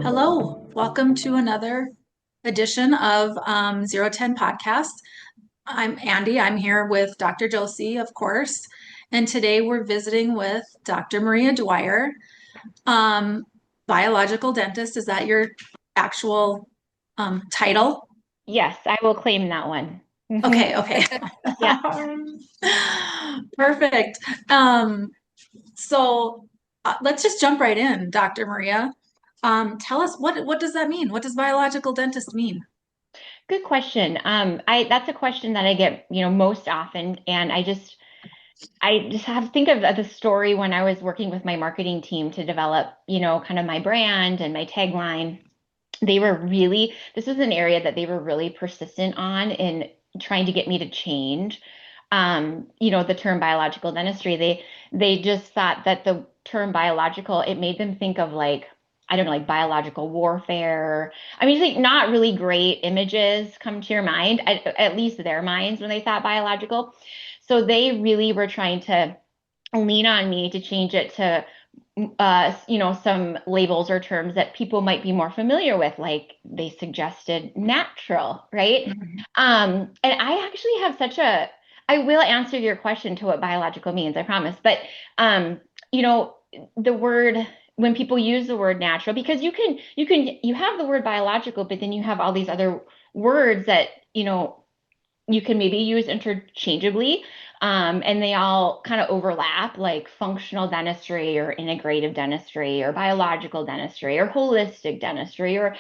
Hello, welcome to another edition of 010 Podcast. I'm Andy. I'm here with Dr. Josie, of course, and today we're visiting with Dr. Maria Dwyer, um, biological dentist. Is that your actual title? Yes, I will claim that one. Okay, okay. Yeah. Perfect. Um, so let's just jump right in, Dr. Maria. Tell us what does that mean? What does biological dentist mean? Good question. I that's a question that I get, most often, and I just have to think of the story when I was working with my marketing team to develop, kind of my brand and my tagline. This was an area that they were really persistent on in trying to get me to change. The term biological dentistry. They just thought that the term biological, it made them think of like, I don't know, like biological warfare. I mean, like not really great images come to your mind, at least their minds when they thought biological. So they really were trying to lean on me to change it to some labels or terms that people might be more familiar with, like they suggested natural, right? Mhm. And I actually have I will answer your question to what biological means, I promise. But, um, you know, the word, when people use the word natural, because you have the word biological, but then you have all these other words that, you can maybe use interchangeably. And they all kind of overlap, like functional dentistry or integrative dentistry or biological dentistry or holistic dentistry, or,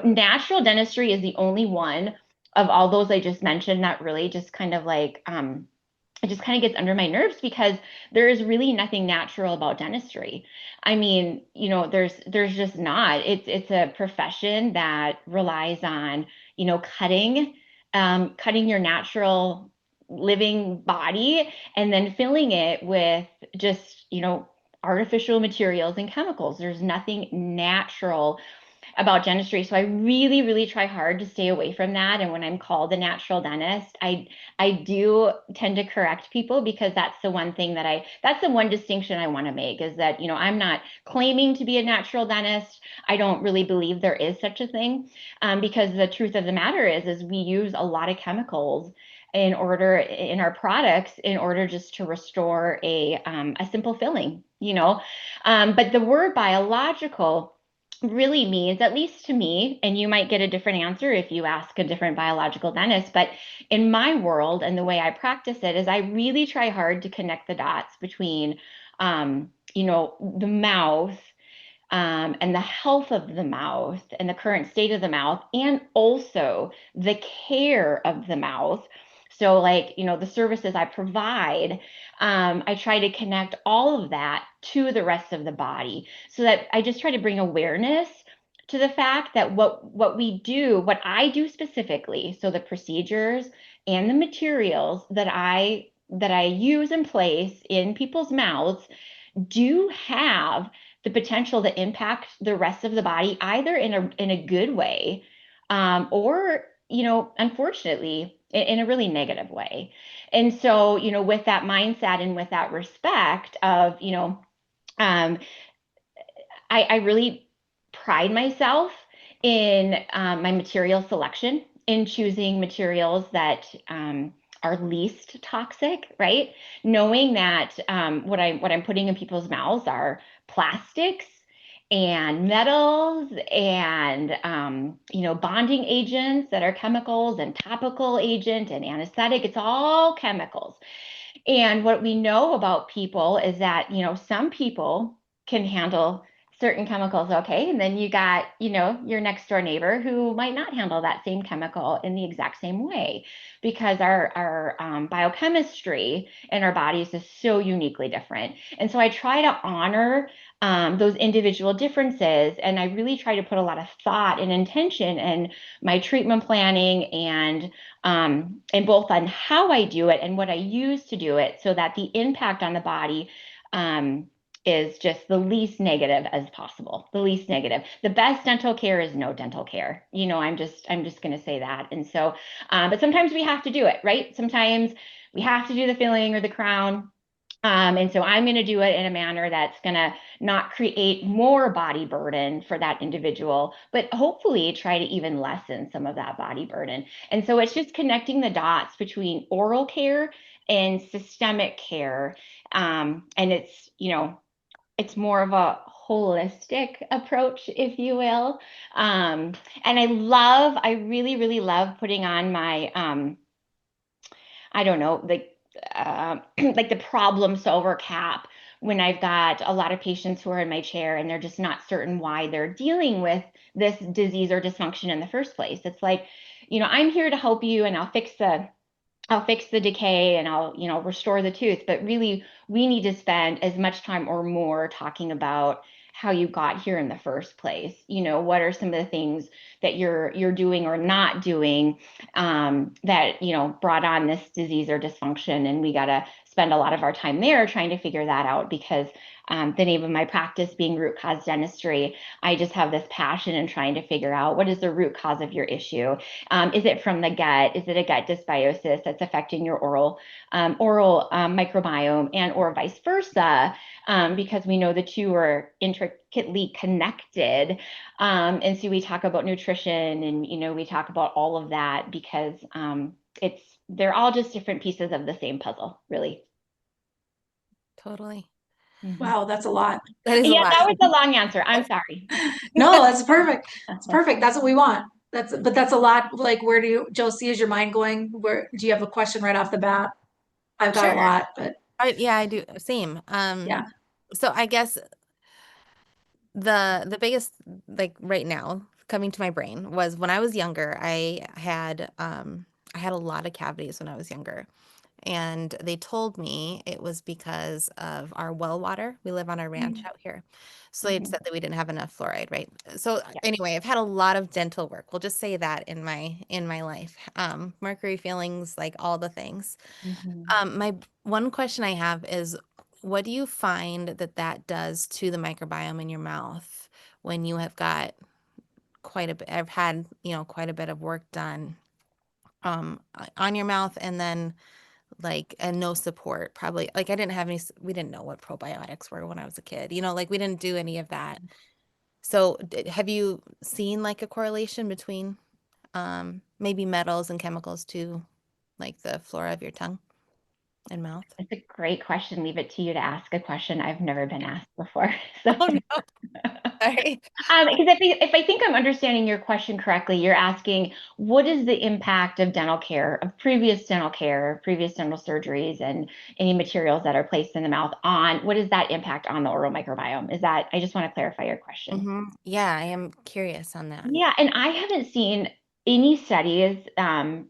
natural dentistry is the only one of all those I just mentioned that really just kind of like, it just kind of gets under my nerves because there is really nothing natural about dentistry. I mean, there's just not. It's a profession that relies on, cutting your natural living body and then filling it with just, artificial materials and chemicals. There's nothing natural about dentistry. So I really, really try hard to stay away from that. And when I'm called a natural dentist, I do tend to correct people because that's the one distinction I want to make is that, I'm not claiming to be a natural dentist. I don't really believe there is such a thing, because the truth of the matter is we use a lot of chemicals in our products in order just to restore a simple filling, but the word biological really means, at least to me, and you might get a different answer if you ask a different biological dentist, but in my world and the way I practice it is I really try hard to connect the dots between, the mouth, and the health of the mouth and the current state of the mouth, and also the care of the mouth. So, like, the services I provide, I try to connect all of that to the rest of the body so that I just try to bring awareness to the fact that what I do specifically, so the procedures and the materials that I use and place in people's mouths do have the potential to impact the rest of the body either in a good way, or unfortunately in a really negative way. And so, with that mindset and with that respect of, um, I really pride myself in, my material selection, in choosing materials that, are least toxic, right? Knowing that, what I'm putting in people's mouths are plastics and metals and, bonding agents that are chemicals and topical agent and anesthetic. It's all chemicals. And what we know about people is that, some people can handle certain chemicals okay, and then you got, your next door neighbor who might not handle that same chemical in the exact same way because our biochemistry in our bodies is so uniquely different. And so I try to honor, those individual differences, and I really try to put a lot of thought and intention in my treatment planning and both on how I do it and what I use to do it so that the impact on the body, is just the least negative as possible, the least negative. The best dental care is no dental care. I'm just going to say that. And so, but sometimes we have to do it, right? Sometimes we have to do the filling or the crown. And so I'm going to do it in a manner that's going to not create more body burden for that individual, but hopefully try to even lessen some of that body burden. And so it's just connecting the dots between oral care and systemic care. And it's more of a holistic approach, if you will. And I really, really love putting on my, I don't know, like the problem solver cap when I've got a lot of patients who are in my chair and they're just not certain why they're dealing with this disease or dysfunction in the first place. It's like, I'm here to help you and I'll fix the decay and I'll restore the tooth. But really, we need to spend as much time or more talking about how you got here in the first place. What are some of the things that you're doing or not doing that brought on this disease or dysfunction, and we got to spend a lot of our time there trying to figure that out because the name of my practice being root cause dentistry, I just have this passion in trying to figure out what is the root cause of your issue. Is it from the gut? Is it a gut dysbiosis that's affecting your oral microbiome, and or vice versa? Because we know the two are intricately connected. And so we talk about nutrition, and we talk about all of that because they're all just different pieces of the same puzzle, really. Totally. Mhm. Wow, that's a lot. That is a Yeah, lot. that was a long answer. I'm sorry. No, that's perfect. It's perfect. That's what we want. But that's a lot. Like, where do you, Josie, is your mind going? Where do you have a question right off the bat? I've got a Sure. lot, but Yeah, I do. Same. yeah. So I guess the biggest, like right now coming to my brain was when I was younger, I had a lot of cavities when I was younger. And they told me it was because of our well water. We live on a ranch Mhm. out here. So they'd Mhm. said that we didn't have enough fluoride, right? So Yeah. anyway, I've had a lot of dental work. We'll just say that in my life. Mercury fillings, like all the things. Mhm. My one question I have is, what do you find that does to the microbiome in your mouth when you have got quite a bit? I've had, quite a bit of work done on your mouth, and then and no support, probably. Like I didn't have we didn't know what probiotics were when I was a kid, like we didn't do any of that. So have you seen like a correlation between maybe metals and chemicals to like the flora of your tongue and mouth? It's a great question. Leave it to you to ask a question I've never been asked before. So, Oh no, sorry. because if I think I'm understanding your question correctly, you're asking what is the impact of dental care, of previous dental care, previous dental surgeries, and any materials that are placed in the mouth on what is that impact on the oral microbiome? I just want to clarify your question. Yeah, I am curious on that. Yeah, and I haven't seen any studies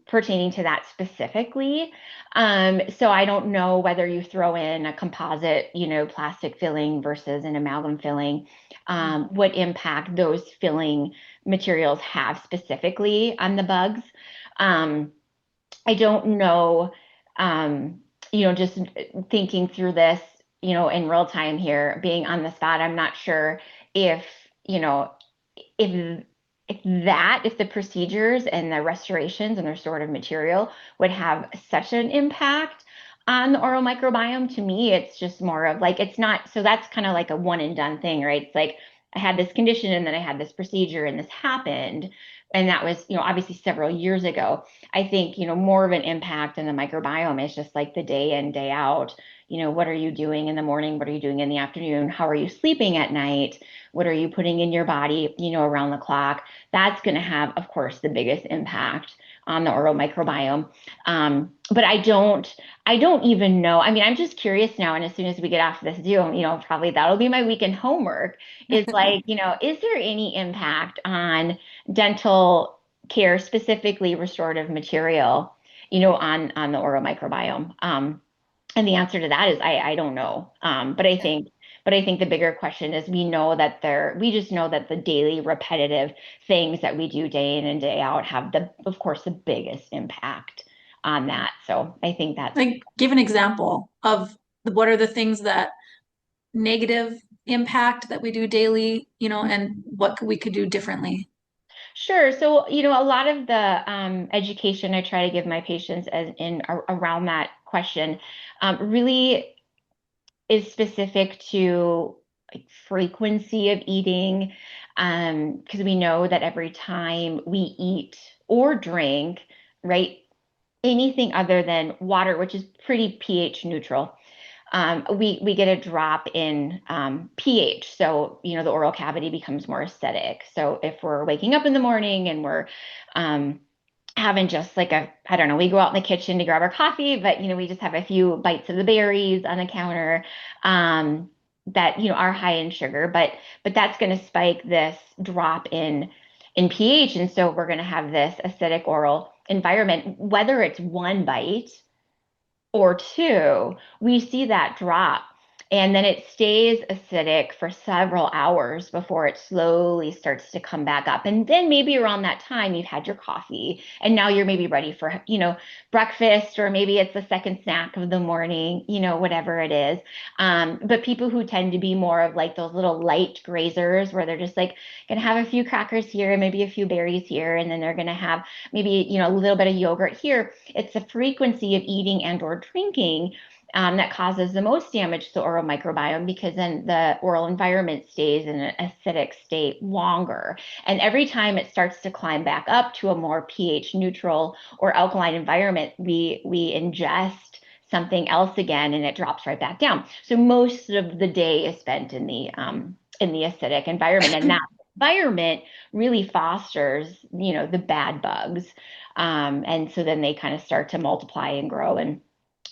pertaining to that specifically. So I don't know whether you throw in a composite, plastic filling versus an amalgam filling, what impact those filling materials have specifically on the bugs. Um, I don't know, just thinking through this, in real time here, being on the spot, I'm not sure if, you know, if if the procedures and the restorations and the restorative material would have such an impact on the oral microbiome. To me, it's just more of like it's not, so that's kind of like a one and done thing, right? It's like I had this condition and then I had this procedure and this happened. And that was, obviously several years ago. I think, more of an impact in the microbiome is just like the day in, day out. What are you doing in the morning? What are you doing in the afternoon? How are you sleeping at night? What are you putting in your body, around the clock? That's going to have, of course, the biggest impact on the oral microbiome. But I don't even know. I mean, I'm just curious now. And as soon as we get off this Zoom, probably that'll be my weekend homework is like, is there any impact on dental care, specifically restorative material, on the oral microbiome? And the answer to that is I don't know. But I think the bigger question is we just know that the daily repetitive things that we do day in and day out have of course, the biggest impact on that. So I think that's Like, give an example of what are the things that negative impact that we do daily, and what we could do differently. sure. So, a lot of the education I try to give my patients around that question really is specific to like frequency of eating, because we know that every time we eat or drink, right, anything other than water, which is pretty pH neutral, we get a drop in pH. So, the oral cavity becomes more acidic. So if we're waking up in the morning and we're having just like I don't know, we go out in the kitchen to grab our coffee, but we just have a few bites of the berries on the counter, that are high in sugar, but that's going to spike this drop in pH, and so we're going to have this acidic oral environment, whether it's one bite or two, we see that drop. And then it stays acidic for several hours before it slowly starts to come back up. And then maybe around that time, you've had your coffee and now you're maybe ready for, breakfast, or maybe it's the second snack of the morning, whatever it is. But people who tend to be more of like those little light grazers where they're just like going to have a few crackers here and maybe a few berries here, and then they're going to have maybe, a little bit of yogurt here. It's the frequency of eating and or drinking that causes the most damage to the oral microbiome, because then the oral environment stays in an acidic state longer. And every time it starts to climb back up to a more pH neutral or alkaline environment, we ingest something else again and it drops right back down. So most of the day is spent in the acidic environment, and that environment really fosters, the bad bugs. And so then they kind of start to multiply and grow. And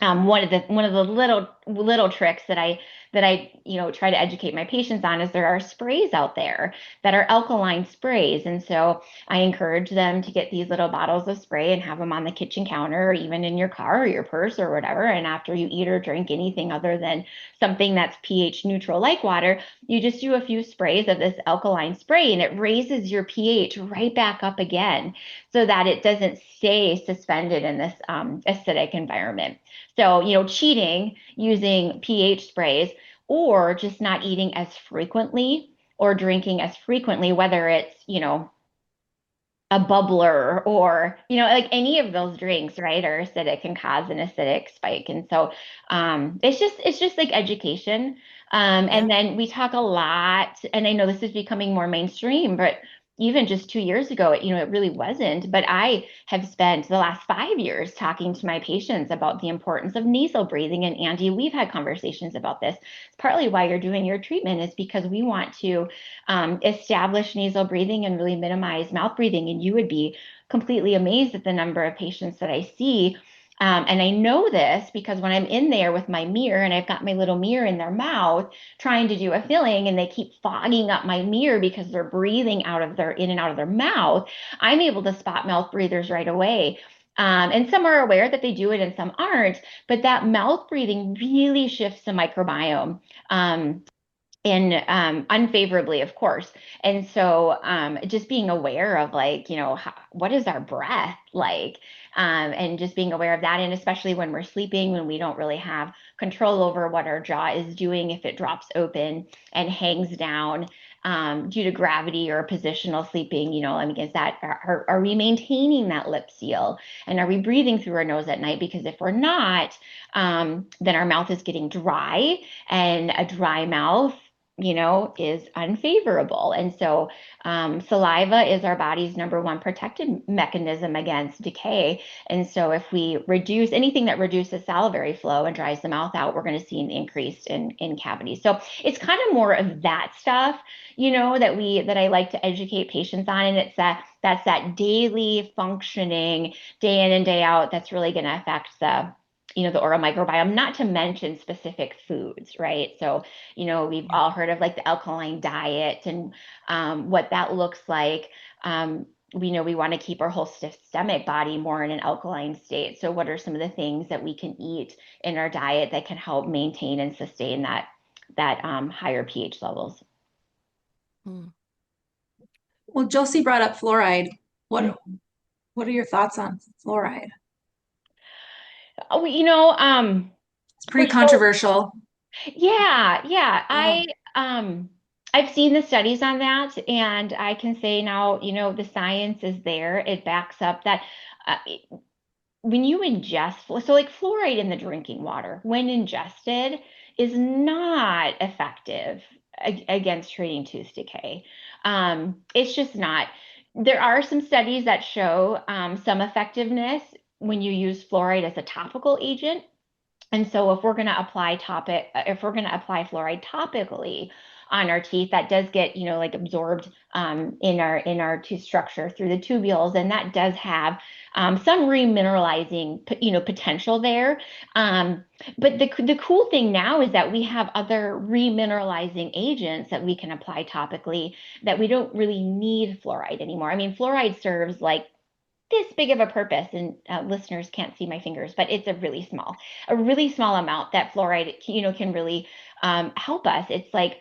one of the little tricks that I try to educate my patients on is there are sprays out there that are alkaline sprays, and so I encourage them to get these little bottles of spray and have them on the kitchen counter or even in your car or your purse or whatever. And after you eat or drink anything other than something that's pH neutral like water, you just do a few sprays of this alkaline spray, and it raises your pH right back up again, so that it doesn't stay suspended in this acidic environment. So, cheating using pH sprays, or just not eating as frequently or drinking as frequently, whether it's, a bubbler or, like any of those drinks, right, are acidic, can cause an acidic spike. And so it's just like education. And then we talk a lot, and I know this is becoming more mainstream, but even just 2 years ago, it really wasn't. But I have spent the last 5 years talking to my patients about the importance of nasal breathing. And Andy, we've had conversations about this. It's partly why you're doing your treatment, is because we want to establish nasal breathing and really minimize mouth breathing. And you would be completely amazed at the number of patients that I see. And I know this because when I'm in there with my mirror and I've got my little mirror in their mouth trying to do a filling, and they keep fogging up my mirror because they're breathing in and out of their mouth, I'm able to spot mouth breathers right away. And some are aware that they do it and some aren't, but that mouth breathing really shifts the microbiome. And unfavorably, of course. And so just being aware of like, what is our breath like? And just being aware of that. And especially when we're sleeping, when we don't really have control over what our jaw is doing, if it drops open and hangs down due to gravity or positional sleeping, is that, are we maintaining that lip seal? And are we breathing through our nose at night? Because if we're not, then our mouth is getting dry, and a dry mouth is unfavorable. And so saliva is our body's number one protective mechanism against decay. And so if we reduce anything that reduces salivary flow and dries the mouth out, we're going to see an increase in cavities. So it's kind of more of that stuff, that I like to educate patients on. And it's that's that daily functioning, day in and day out, that's really going to affect the oral microbiome, not to mention specific foods, right? So, we've all heard of like the alkaline diet and what that looks like. We know we want to keep our whole systemic body more in an alkaline state. So what are some of the things that we can eat in our diet that can help maintain and sustain that higher pH levels? Well, Josie brought up fluoride. What are your thoughts on fluoride? Oh, It's pretty controversial. Yeah. I've seen the studies on that, and I can say now, the science is there. It backs up that uh, when you ingest, so like fluoride in the drinking water, when ingested, is not effective against treating tooth decay. It's just not. There are some studies that show some effectiveness when you use fluoride as a topical agent. And so if we're going to if we're going to apply fluoride topically on our teeth, that does get, like absorbed in our tooth structure through the tubules, and that does have some remineralizing, potential there. But the cool thing now is that we have other remineralizing agents that we can apply topically that we don't really need fluoride anymore. I mean, fluoride serves like this big of a purpose, and listeners can't see my fingers, but it's a really small amount that fluoride, can really help us. It's like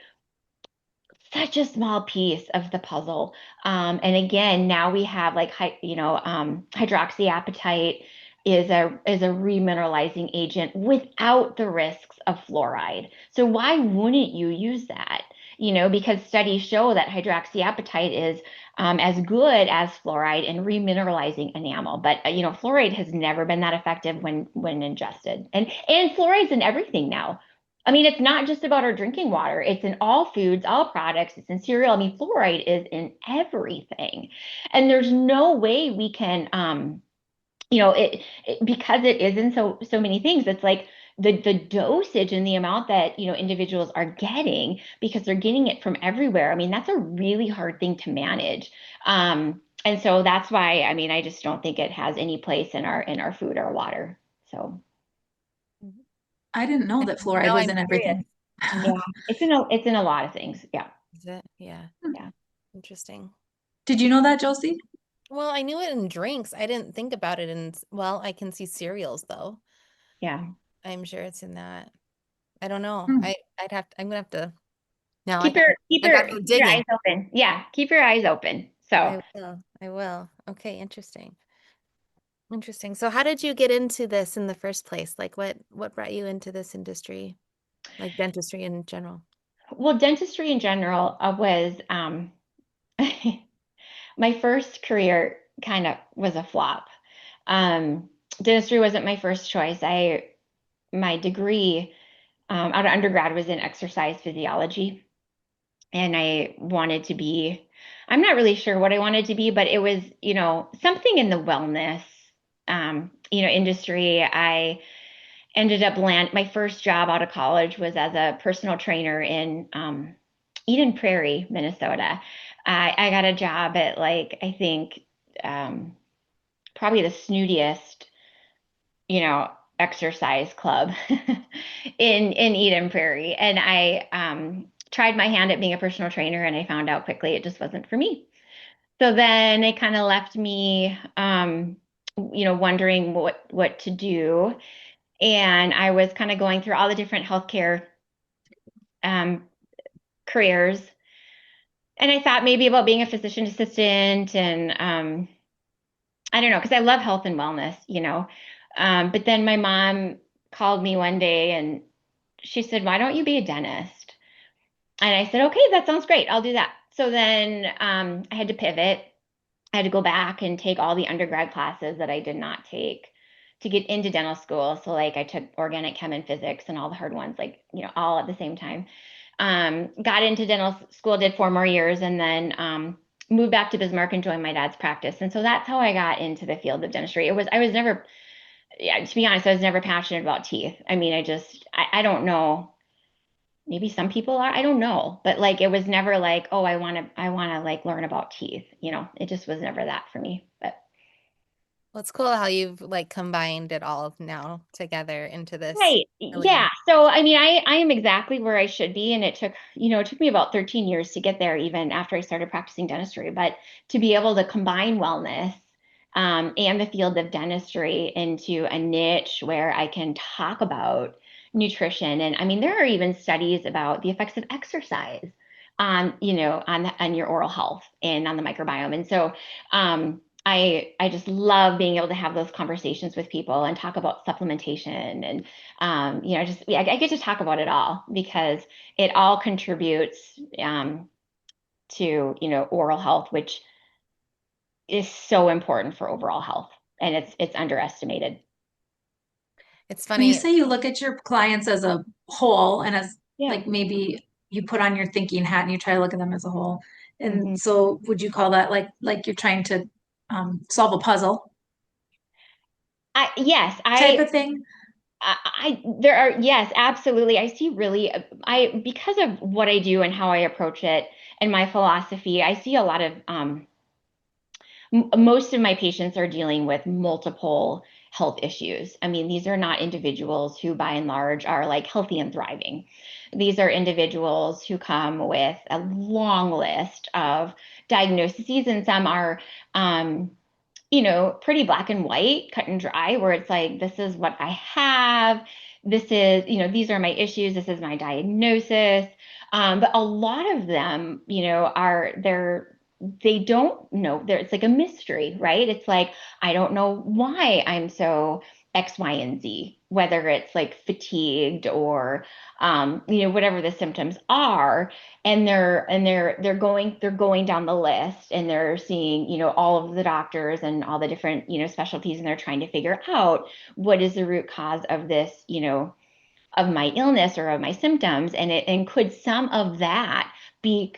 such a small piece of the puzzle. And again, now we have like, hydroxyapatite is a remineralizing agent without the risks of fluoride. So why wouldn't you use that? Because studies show that hydroxyapatite is as good as fluoride in remineralizing enamel. But fluoride has never been that effective when ingested. And fluoride's in everything now. I mean, it's not just about our drinking water. It's in all foods, all products. It's in cereal. I mean, fluoride is in everything. And there's no way we can, because it is in so many things. It's like the dosage and the amount that, individuals are getting because they're getting it from everywhere. I mean, that's a really hard thing to manage. And so that's why, I mean, I just don't think it has any place in our food or water. So. I didn't know that fluoride Now was I'm in curious. everything. Yeah, it's in a lot of things. Yeah. Is it? Yeah. Yeah. Interesting. Did you know that, Josie? Well, I knew it in drinks. I didn't think about it in, well, I can see cereals though. Yeah. I'm sure it's in that. I don't know. Hmm. I'm gonna have to, now Keep your keep I your got me keep your eyes digging. open. Yeah, keep your eyes open. So, I will. I will. Okay, interesting. Interesting. So how did you get into this in the first place? Like what brought you into this industry? Like dentistry in general? well, dentistry in general was my first career kind of was a flop. Dentistry wasn't my first choice. My degree out of undergrad was in exercise physiology, and I wanted to be. I'm not really sure what I wanted to be, but it was, something in the wellness, industry. I ended up my first job out of college was as a personal trainer in Eden Prairie, Minnesota. I got a job at like, I think, probably the snootiest, exercise club in Eden Prairie. And I tried my hand at being a personal trainer, and I found out quickly it just wasn't for me. So then it kind of left me, wondering what to do. And I was kind of going through all the different healthcare um, careers. And I thought maybe about being a physician assistant, and I don't know, because I love health and wellness, But then my mom called me one day and she said, "Why don't you be a dentist?" And I said, "Okay, that sounds great. I'll do that." So then I had to pivot. I had to go back and take all the undergrad classes that I did not take to get into dental school. So like I took organic chem and physics and all the hard ones, like, all at the same time. Got into dental school, did 4 more years, and then moved back to Bismarck and joined my dad's practice. And so that's how I got into the field of dentistry. I was never, yeah, to be honest, I was never passionate about teeth. I mean, I don't know. Maybe some people are, I don't know, but like it was never like, oh, I want to like learn about teeth. It just was never that for me. But Well, it's cool how you've like combined it all now together into this right. really. Yeah. So, I mean, I am exactly where I should be. And it took me about 13 years to get there, even after I started practicing dentistry. But to be able to combine wellness and the field of dentistry into a niche where I can talk about nutrition. And I mean, there are even studies about the effects of exercise on your oral health and on the microbiome. And so, I just love being able to have those conversations with people and talk about supplementation, and I get to talk about it all because it all contributes to oral health, which is so important for overall health, and it's underestimated. It's When you funny. say you look at your clients as a whole and as Yeah. like maybe you put on your thinking hat and you try to look at them as a whole. Mhm. And so would you call that like you're trying to solve a puzzle Yes, type of thing? there are, yes, absolutely. I see really, because of what I do and how I approach it and my philosophy, I see a lot of, most of my patients are dealing with multiple health issues. I mean, these are not individuals who, by and large, are like healthy and thriving. These are individuals who come with a long list of diagnoses, and some are, pretty black and white, cut and dry, where it's like, this is what I have. This is, these are my issues. This is my diagnosis. But a lot of them, they don't know. It's like a mystery, right? It's like, I don't know why I'm so X, Y, and Z, whether it's like fatigued or, whatever the symptoms are, and they're going down the list, and they're seeing all of the doctors and all the different specialties, and they're trying to figure out what is the root cause of this, of my illness or of my symptoms, and could some of that be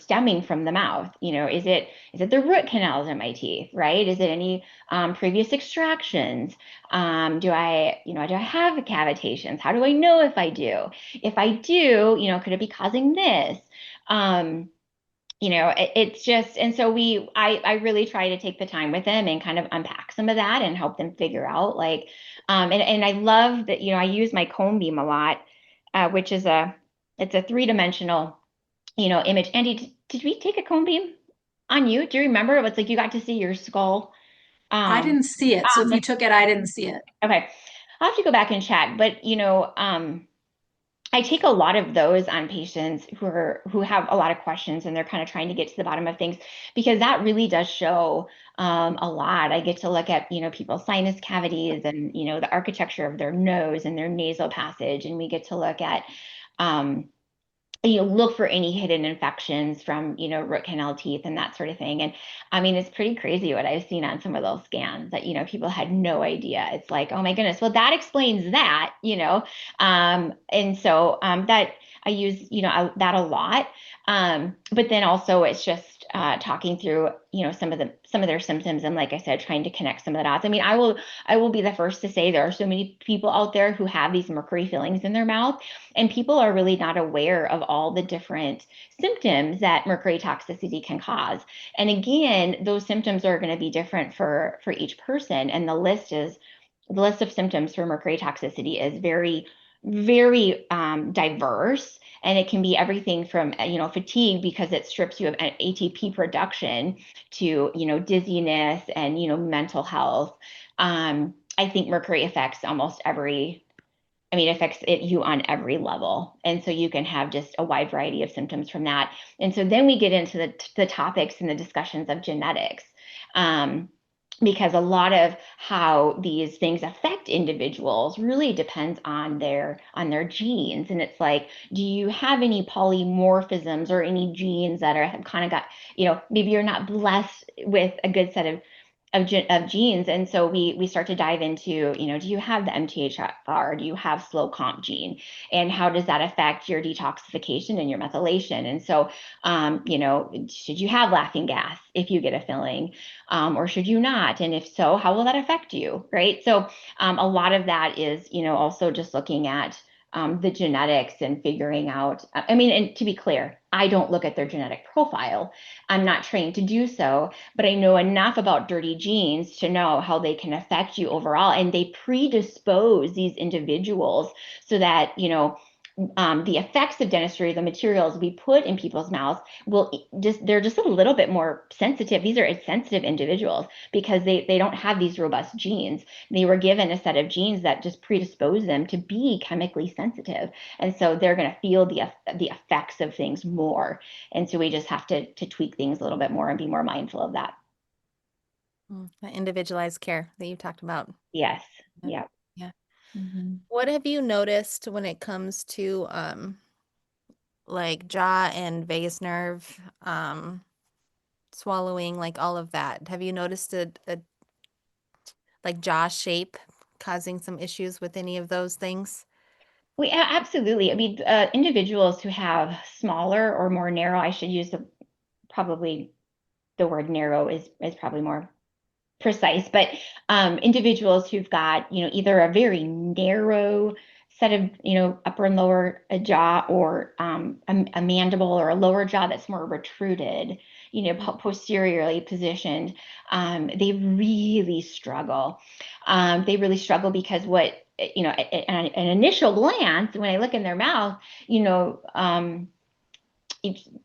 stemming from the mouth. Is it the root canals in my teeth, right? Is it any previous extractions? Do I have cavitations? How do I know if I do? If I do, could it be causing this? um it's just, and so I really try to take the time with them and kind of unpack some of that and help them figure out, like, and I love that, I use my cone beam a lot, which is it's a three-dimensional, image. Andy, did we take a cone beam on you? Do you remember? It was like you got to see your skull. I Um, didn't see it. So if you took it, I didn't see it. okay. I'll have to go back and check, but I take a lot of those on patients who have a lot of questions, and they're kind of trying to get to the bottom of things, because that really does show a lot. I get to look at people's sinus cavities, and the architecture of their nose and their nasal passage, and we get to look at um, look for any hidden infections from root canal teeth and that sort of thing. And I mean, it's pretty crazy what I've seen on some of those scans that people had no idea. It's like, oh my goodness, well, that explains that. And so that I use that a lot. But then also it's just talking through some of their symptoms, and like I said, trying to connect some of the dots. I mean, I will be the first to say there are so many people out there who have these mercury fillings in their mouth, and people are really not aware of all the different symptoms that mercury toxicity can cause. And again, those symptoms are going to be different for each person. And the list of symptoms for mercury toxicity is very, very diverse. And it can be everything from, fatigue, because it strips you of ATP production, to, dizziness and, mental health. I think mercury affects you on every level. And so you can have just a wide variety of symptoms from that. And so then we get into the topics and the discussions of genetics. Because a lot of how these things affect individuals really depends on their genes. And it's like, do you have any polymorphisms or any genes that have kind of got, maybe you're not blessed with a good set of genes. And so we start to dive into, do you have the MTHFR? Do you have slow comp gene? And how does that affect your detoxification and your methylation? And so, should you have laughing gas if you get a filling, or should you not? And if so, how will that affect you? Right. So a lot of that is, also just looking at the genetics and figuring out, I mean, and to be clear, I don't look at their genetic profile. I'm not trained to do so, but I know enough about dirty genes to know how they can affect you overall. And they predispose these individuals so that, the effects of dentistry, the materials we put in people's mouths, they're just a little bit more sensitive. These are sensitive individuals because they don't have these robust genes. They were given a set of genes that just predispose them to be chemically sensitive. And so they're going to feel the effects of things more. And so we just have to tweak things a little bit more and be more mindful of that. That individualized care that you talked about. Yes. Yeah. Yeah. Yeah. Mm-hmm. What have you noticed when it comes to like jaw and vagus nerve, swallowing, like all of that? Have you noticed a like jaw shape causing some issues with any of those things? Absolutely. I mean, individuals who have smaller or more narrow, I should use probably the word narrow is probably more precise, but individuals who've got, either a very narrow set of, upper and lower jaw, or a mandible or a lower jaw that's more retruded, posteriorly positioned, they really struggle. They really struggle because an initial glance, when I look in their mouth,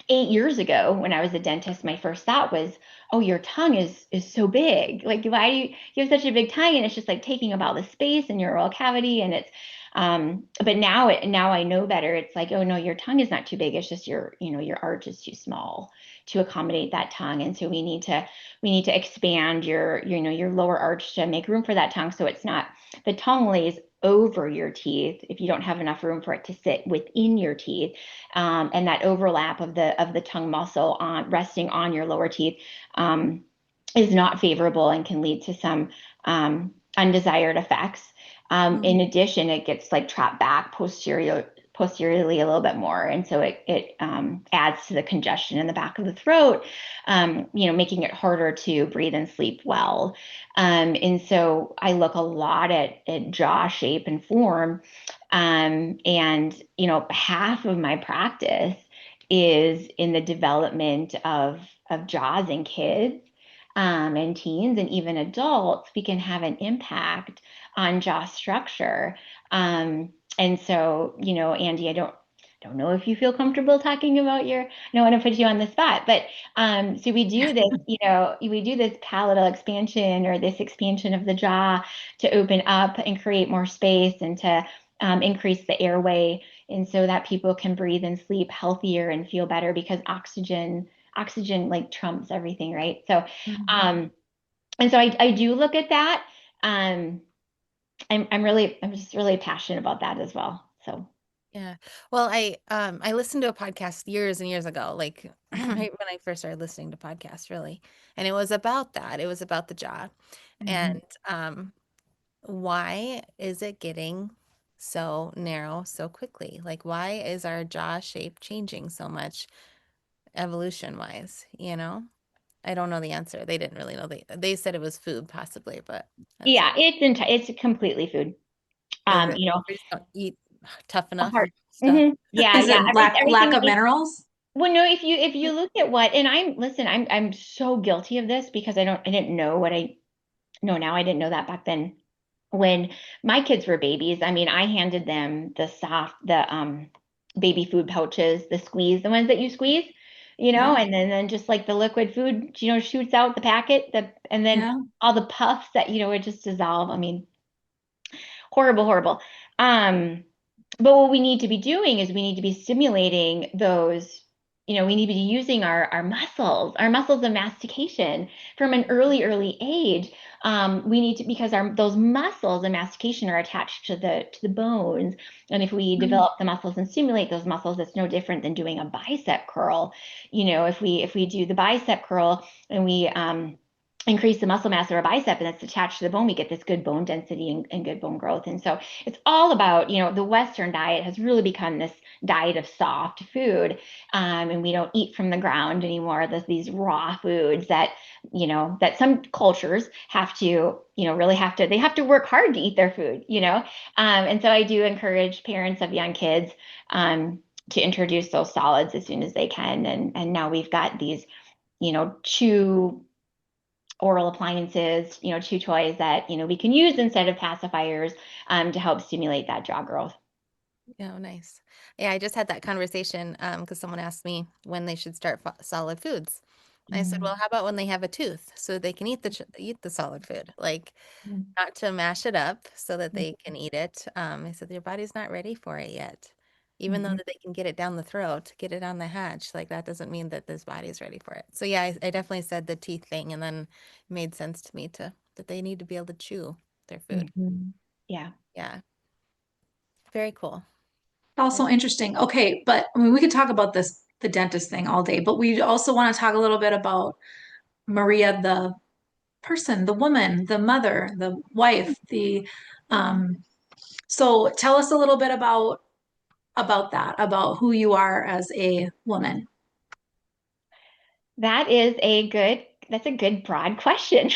8 years ago when I was a dentist, my first thought was, oh, your tongue is so big. Like, why do you have such a big tongue? And it's just like taking up all the space in your oral cavity. And but now I know better. It's like, oh no, your tongue is not too big. It's just your arch is too small to accommodate that tongue. And so we need to expand your lower arch to make room for that tongue. So it's not, the tongue lays over your teeth if you don't have enough room for it to sit within your teeth, and that overlap of the tongue muscle resting on your lower teeth is not favorable and can lead to some undesired effects. In addition, it gets like trapped back posteriorly a little bit more, and so it adds to the congestion in the back of the throat, making it harder to breathe and sleep well. And so I look a lot at jaw shape and form, and half of my practice is in the development of jaws in kids, and teens, and even adults. We can have an impact on jaw structure. And so, Andy, I don't know if you feel comfortable talking about I don't want to put you on the spot, but so we do this, we do this palatal expansion, or this expansion of the jaw, to open up and create more space, and to increase the airway, and so that people can breathe and sleep healthier and feel better, because oxygen like trumps everything, right? So and so I do look at that. I'm just really passionate about that as well. So Yeah. Well, I listened to a podcast years and years ago, like right when I first started listening to podcasts, really. And it was about that. It was about the jaw. And why is it getting so narrow so quickly? Like, why is our jaw shape changing so much evolution wise, I don't know the answer. They didn't really know. They said it was food possibly, but that's yeah, it's completely food. is it. You know, We just don't eat tough a enough heart. stuff. Yeah, Is yeah. it lack Everything. of minerals? Well, no, if you look at and I'm so guilty of this, because I didn't know what I know now. I didn't know that back then. When my kids were babies, I mean, I handed them the baby food pouches, the ones that you squeeze, Yeah. and then just like the liquid food, shoots out the packet, and then Yeah. all the puffs that, would just dissolve. I mean, horrible, horrible. Um, but what we need to be doing is we need to be stimulating those, we need to be using our muscles of mastication from an early age. We need to, because those muscles of mastication are attached to the bones. And if we develop the muscles and stimulate those muscles, it's no different than doing a bicep curl. If we do the bicep curl, and we increase the muscle mass of our bicep, and it's attached to the bone, we get this good bone density and good bone growth. And so it's all about, the Western diet has really become this diet of soft food, and we don't eat from the ground anymore. These raw foods that, that some cultures have to, they have to work hard to eat their food, and so I do encourage parents of young kids to introduce those solids as soon as they can. And now we've got these, chew oral appliances, chew toys that, we can use instead of pacifiers, to help stimulate that jaw growth. Oh, nice. Yeah, I just had that conversation because someone asked me when they should start solid foods. I said, well, how about when they have a tooth so they can eat the solid food, like not to mash it up so that they can eat it. I said their body's not ready for it yet. Even though that they can get it down the throat, get it on the hatch, like that doesn't mean that this body is ready for it. So yeah, I definitely said the teeth thing, and then it made sense to me that they need to be able to chew their food. Yeah. Yeah, very cool. Also interesting. Okay, but I mean, we could talk about the dentist thing all day, but we also want to talk a little bit about Maria, the person, the woman, the mother, the wife, the So tell us a little bit about that, about who you are as a woman. That's a good broad question.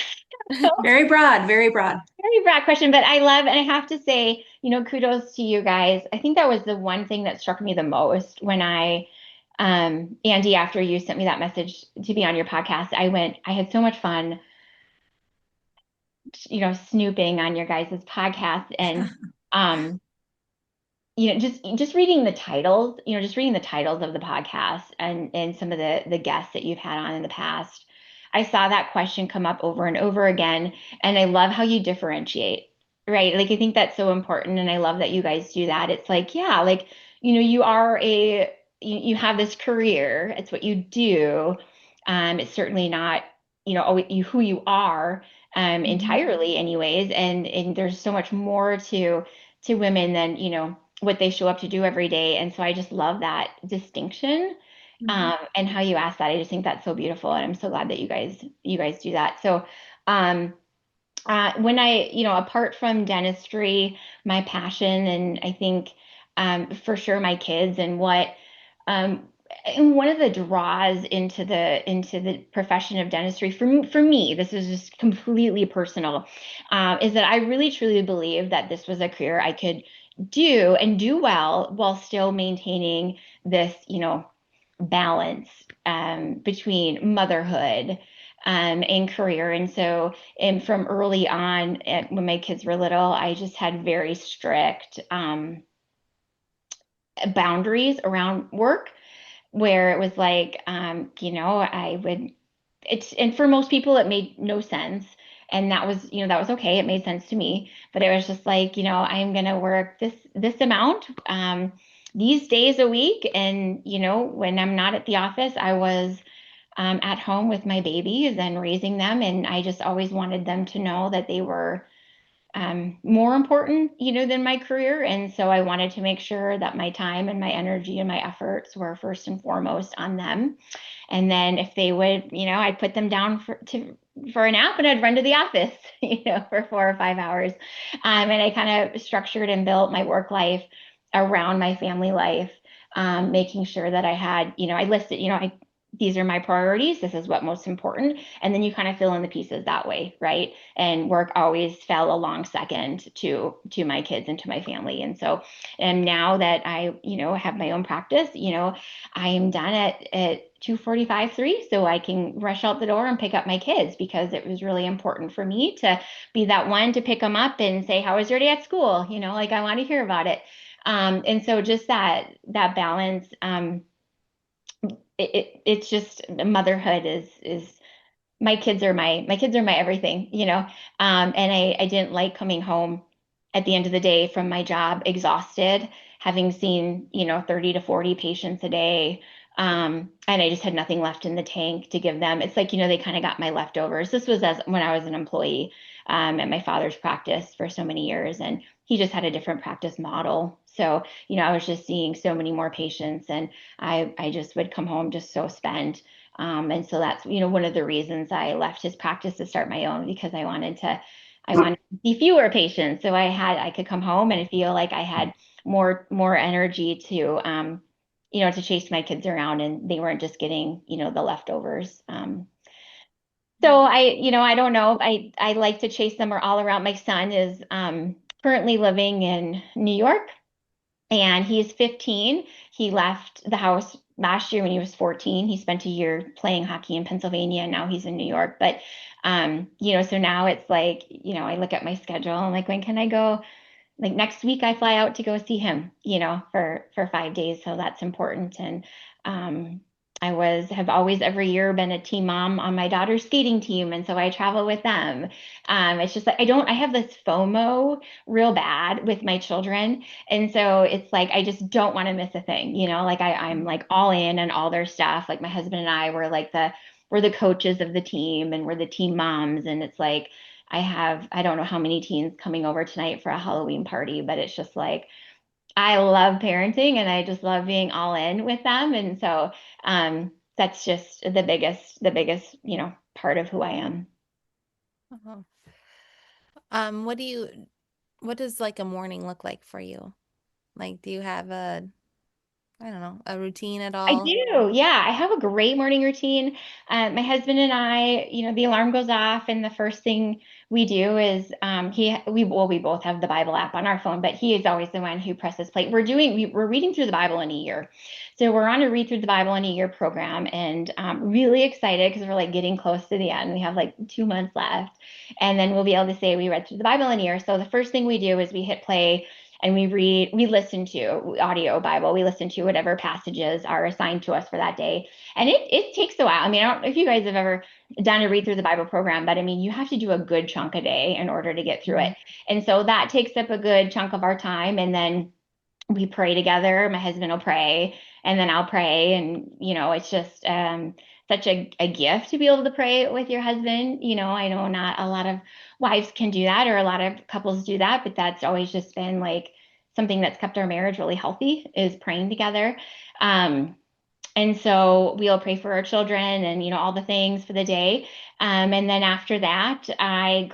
So, Very broad, very broad. very broad question, but I love, and I have to say, kudos to you guys. I think that was the one thing that struck me the most when Andy, after you sent me that message to be on your podcast, I had so much fun, snooping on your guys' podcast and, um, just reading the titles, just reading the titles of the podcast and some of the guests that you've had on in the past. I saw that question come up over and over again, and I love how you differentiate, right? Like I think that's so important, and I love that you guys do that. It's like, yeah, like you have this career. It's what you do. It's certainly not, always who you are entirely, anyways. And there's so much more to women than what they show up to do every day. And so I just love that distinction. And how you ask that. I just think that's so beautiful. And I'm so glad that you guys do that. So when apart from dentistry, my passion, and I think for sure my kids um, and one of the draws into the profession of dentistry for me, this is just completely personal, is that I really truly believe that this was a career I could do and do well while still maintaining this, balance between motherhood and career. And so, and from early on, when my kids were little, I just had very strict boundaries around work where it was like, I would, and for most people, it made no sense. And that was okay. It made sense to me, but it was just like, I'm going to work this amount, these days a week. And, when I'm not at the office, I was, at home with my babies and raising them. And I just always wanted them to know that they were, more important, than my career. And so I wanted to make sure that my time and my energy and my efforts were first and foremost on them. And then if they would, I'd put them down for a nap and I'd run to the office, for 4 or 5 hours. And I kind of structured and built my work life around my family life, making sure that I had, I listed, these are my priorities. This is what most important. And then you kind of fill in the pieces that way, right? And work always fell a long second to my kids and to my family. And so, and now that I, have my own practice, I am done at 2:45, 3, so I can rush out the door and pick up my kids, because it was really important for me to be that one to pick them up and say, how was your day at school? Like I want to hear about it. And so just that balance, it's just motherhood is my kids are my everything, and I didn't like coming home at the end of the day from my job exhausted, having seen 30 to 40 patients a day, and I just had nothing left in the tank to give them. It's like they kind of got my leftovers. This was as when I was an employee at my father's practice for so many years, and he just had a different practice model. So I was just seeing so many more patients, and I just would come home just so spent. And so that's, one of the reasons I left his practice to start my own, because I wanted to see fewer patients. So I could come home and feel like I had more energy to chase my kids around, and they weren't just getting, the leftovers. So I don't know. I like to chase them all around. My son is currently living in New York, and he's 15. He left the house last year when he was 14. He spent a year playing hockey in Pennsylvania, and now he's in New York. But so now it's like, I look at my schedule and like, when can I go? Like next week I fly out to go see him, for 5 days. So that's important. And have always every year been a team mom on my daughter's skating team. And so I travel with them. It's just like I have this FOMO real bad with my children. And so it's like I just don't want to miss a thing, like I'm like all in on all their stuff. Like my husband and I were like we're the coaches of the team, and we're the team moms. And it's like I don't know how many teens coming over tonight for a Halloween party, but it's just like I love parenting, and I just love being all in with them. And so that's just the biggest, part of who I am. Uh-huh. What do you what does like a morning look like for you? Like, do you have I don't know, a routine at I all? do. Yeah, I have a great morning routine. My husband and I, the alarm goes off, and the first thing we do is we both have the Bible app on our phone, but he is always the one who presses play. We're reading through the Bible in a year, so we're on a read through the Bible in a year program, and really excited because we're like getting close to the end. We have like 2 months left, and then we'll be able to say we read through the Bible in a year. So the first thing we do is we hit play and we listen to audio Bible. We listen to whatever passages are assigned to us for that day. And it takes a while. I mean, I don't know if you guys have ever done a read through the Bible program, but I mean, you have to do a good chunk a day in order to get through it. And so that takes up a good chunk of our time. And then we pray together. My husband will pray, and then I'll pray. And, it's just such a gift to be able to pray with your husband. I know not a lot of wives can do that, or a lot of couples do that, but that's always just been like something that's kept our marriage really healthy, is praying together. And so we'll pray for our children and, all the things for the day. And then after that, I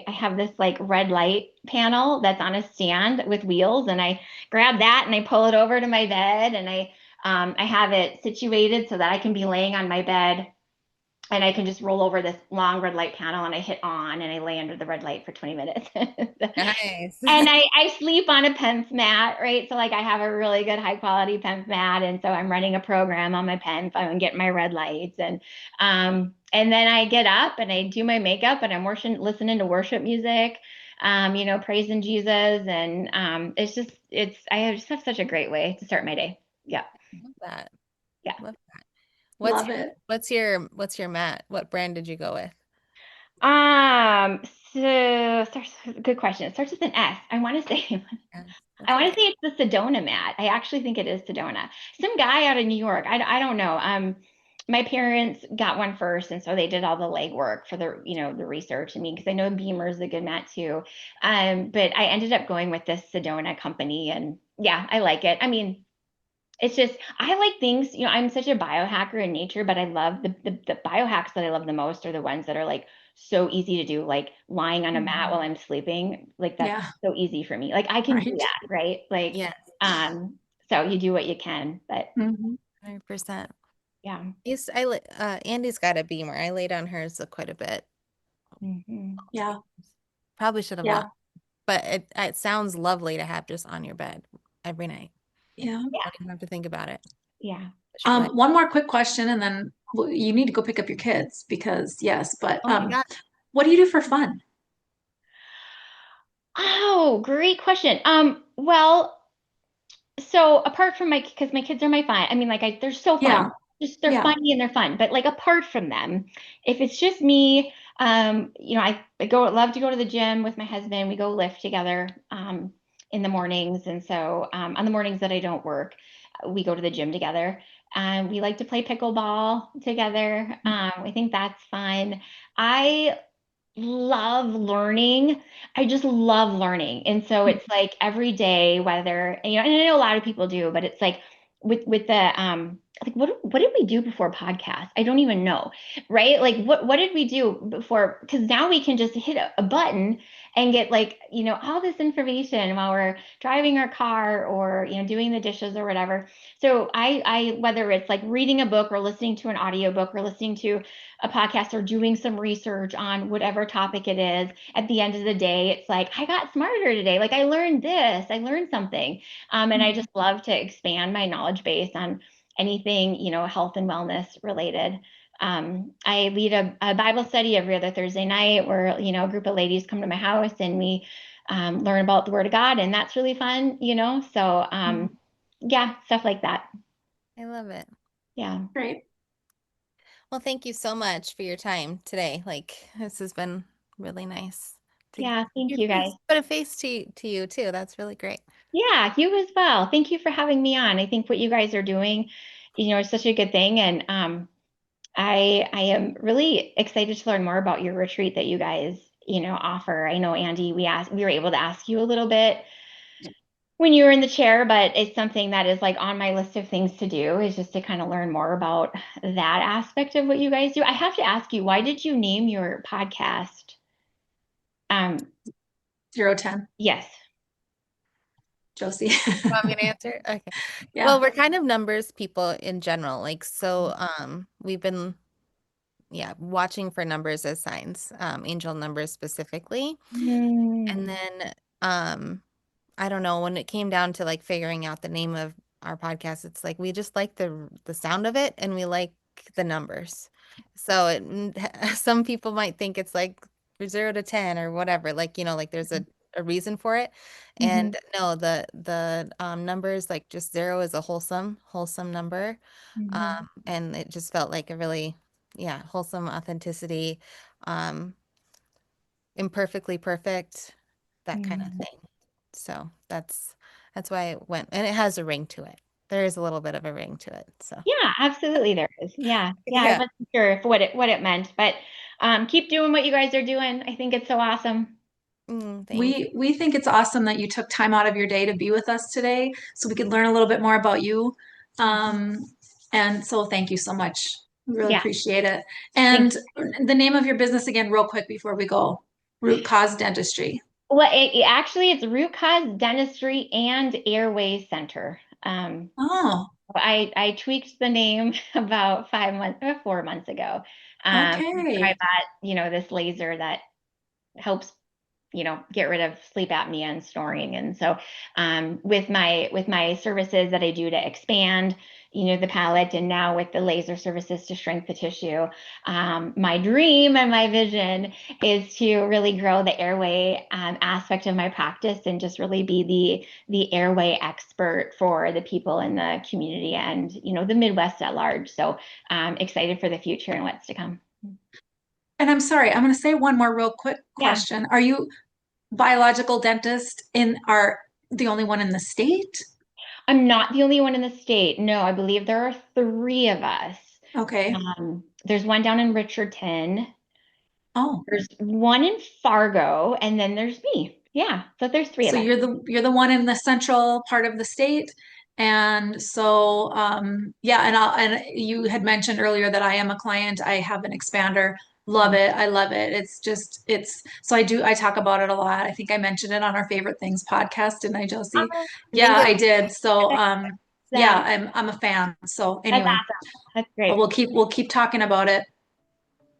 have this like red light panel that's on a stand with wheels, and I grab that and I pull it over to my bed, and I have it situated so that I can be laying on my bed, and I can just roll over this long red light panel, and I hit on, and I lay under the red light for 20 minutes. Nice. And I sleep on a PEMF mat, right? So like I have a really good high quality PEMF mat. And so I'm running a program on my PEMF. I'm getting my red lights. And then I get up and I do my makeup, and I'm listening to worship music, praising Jesus. And I just have such a great way to start my day. Yeah. Love that. Yeah. Love that. Love it. What's your mat? What brand did you go with? So good question. It starts with an S. I want to say Yes, I that's want to okay. say it's the Sedona mat. I actually think it is Sedona. Some guy out of New York. I don't know. My parents got one first, and so they did all the legwork for the research. I mean, because I know Beamer is a good mat too. But I ended up going with this Sedona company, and yeah, I like it. I mean, it's just I like things, I'm such a biohacker in nature, but I love the biohacks that I love the most are the ones that are like so easy to do, like lying on a mat while I'm sleeping. Like that's Yeah, so easy for me. Like I can do right. that, right? Like Yes, so you do what you can, but 100%. yeah. Andy's got a Beamer. I laid on hers quite a bit. Yeah, Probably should have yeah, not, but it sounds lovely to have just on your bed every night. yeah. Yeah. Don't even have to think about it. Yeah. Push play. One more quick question, and then you need to go pick up your kids because yes, but Oh my God. what do you do for fun? Oh, great question. Well, so apart from because my kids are my fun, I mean, like they're so Yeah, fun. Just they're yeah. funny and they're fun. But like apart from them, if it's just me, I love to go to the gym with my husband. We go lift together in the mornings, and so on the mornings that I don't work, we go to the gym together. We like to play pickleball together. I think that's fun. I love learning. I just love learning. And so it's like every day, whether, and I know a lot of people do, but it's like with the like what did we do before podcast? I don't even know. Right? Like what did we do before? Because now we can just hit a button and get like, all this information while we're driving our car or, doing the dishes or whatever. So I whether it's like reading a book or listening to an audiobook or listening to a podcast or doing some research on whatever topic it is, at the end of the day, it's like, I got smarter today. Like I learned this, I learned something. And I just love to expand my knowledge base on anything, health and wellness related. I lead a Bible study every other Thursday night where, a group of ladies come to my house and we learn about the Word of God. And that's really fun, So, yeah, stuff like that. I love it. Yeah. Great. Well, thank you so much for your time today. Like this has been really nice to Yeah. Thank you guys. put a face to you too. That's really great. Yeah, you as well. Thank you for having me on. I think what you guys are doing, is such a good thing. And I am really excited to learn more about your retreat that you guys, offer. I know Andy, we were able to ask you a little bit when you were in the chair, but it's something that is like on my list of things to do is just to kind of learn more about that aspect of what you guys do. I have to ask you, why did you name your podcast? Um, 0 to 10. Yes. Josie. Want me to answer? Okay. Yeah. Well, we're kind of numbers people in general. Like, so we've been watching for numbers as signs, angel numbers specifically. And then I don't know, when it came down to like figuring out the name of our podcast, it's like we just like the sound of it and we like the numbers. So some people might think it's like 0 to 10 or whatever, like, like there's a reason for it. And no, the numbers, like just 0 is a wholesome number. And it just felt like a really, wholesome authenticity, um, imperfectly perfect, that kind of thing. So that's why it went, and it has a ring to it. There is a little bit of a ring to it. So Yeah, absolutely there is. Yeah. I yeah. wasn't sure if what it meant, but keep doing what you guys are doing. I think it's so awesome. Thanks. We think it's awesome that you took time out of your day to be with us today so we could learn a little bit more about you. And so thank you so much. We really Yeah. appreciate it. Thanks. And the name of your business again, real quick before we go. Root Cause Dentistry. Well, actually it's Root Cause Dentistry and Airway Center. Oh, I tweaked the name about 4 months ago. I okay. bought, this laser that helps, get rid of sleep apnea and snoring. And so, with my services that I do to expand, the palate, and now with the laser services to shrink the tissue, my dream and my vision is to really grow the airway aspect of my practice and just really be the airway expert for the people in the community and, the Midwest at large. So I'm excited for the future and what's to come. And I'm sorry, I'm going to say one more real quick Yeah. question. Are you biological dentist are the only one in the state? I'm not the only one in the state. No, I believe there are 3 of us. Okay. There's one down in Richardson. Oh, There's one in Fargo, and then there's me. Yeah, so there's 3 of so us. you're the one in the central part of the state. And so yeah, and you had mentioned earlier that I am a client. I have an expander. Love it. I love it. It's so I talk about it a lot. I think I mentioned it on our favorite things podcast, didn't I, Josie? I think Yeah, I did. So yeah, That, I'm a fan. So that's anyway, awesome. That's but great. we'll keep talking about it.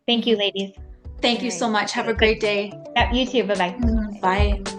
Thank you, ladies. Thank All you so right. much. Have a great day. Yep, you too. Bye-bye. Bye.